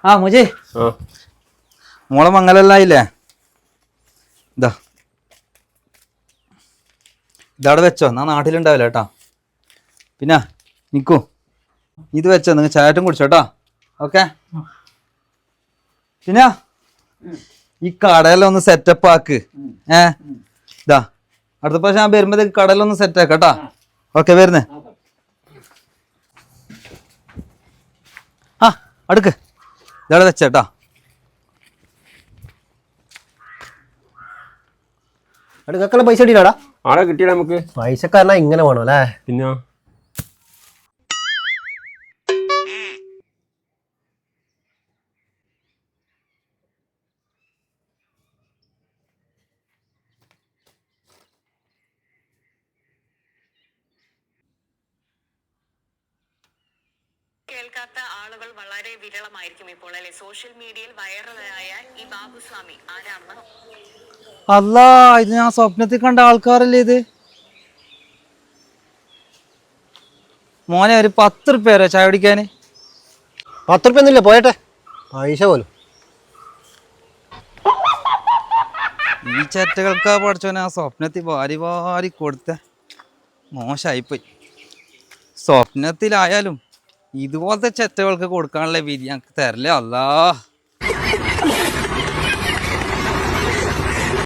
ആ മുജി മോളെ മംഗലല്ലായില്ലേ? ഇതാ ഇതവിടെ വെച്ചോ, എന്നാ നാട്ടിലുണ്ടാവില്ല കേട്ടാ. പിന്നെ നിക്കൂ, ഇത് വെച്ചോ, നിങ്ങൾ ചായറ്റും കുടിച്ചോട്ടാ. ഓക്കെ. പിന്നെ ഈ കടയിലൊന്ന് സെറ്റപ്പ് ആക്ക്. ഇതാ അടുത്ത പ്രാവശ്യം ഞാൻ വരുമ്പോഴത്തേക്ക് കടയിലൊന്ന് സെറ്റ് ആക്കട്ടാ. ഓക്കെ, വരുന്നേ. ആ അടുക്ക് ഇതവിടെ വെച്ചേട്ടാ. അടുക്കക്കുള്ള പൈസ കിട്ടിയില്ലാടാ? ആടെ കിട്ടിയാ നമുക്ക് പൈസക്കാരനാ ഇങ്ങനെ വേണം അല്ലേ? പിന്നെ കേൾക്കാത്ത ആളുകൾ വളരെ വിരളമായിരിക്കും ഇപ്പോൾ അല്ലെ? സോഷ്യൽ മീഡിയയിൽ വൈറലായ ഈ ബാബുസ്വാമി ആരാണെന്ന്? അല്ലാ, ഇത് ഞാൻ സ്വപ്നത്തിൽ കണ്ട ആൾക്കാരല്ലേ ഇത്? മോനെ ഒരു 10 റുപ്യ വരോ ചായ കുടിക്കാന്? 10 റുപ്യ ഒന്നുമില്ല, പോയട്ടെ പൈസ പോലും. ഈ ചെറ്റകൾക്കാ പഠിച്ചോനെ ആ സ്വപ്നത്തിൽ വാരി വാരി കൊടുത്ത. മോശമായിപ്പോയി. സ്വപ്നത്തിലായാലും ഇതുപോലത്തെ ചെറ്റകൾക്ക് കൊടുക്കാനുള്ള വിധി ഞങ്ങൾക്ക് തരല്ലേ അല്ലാ.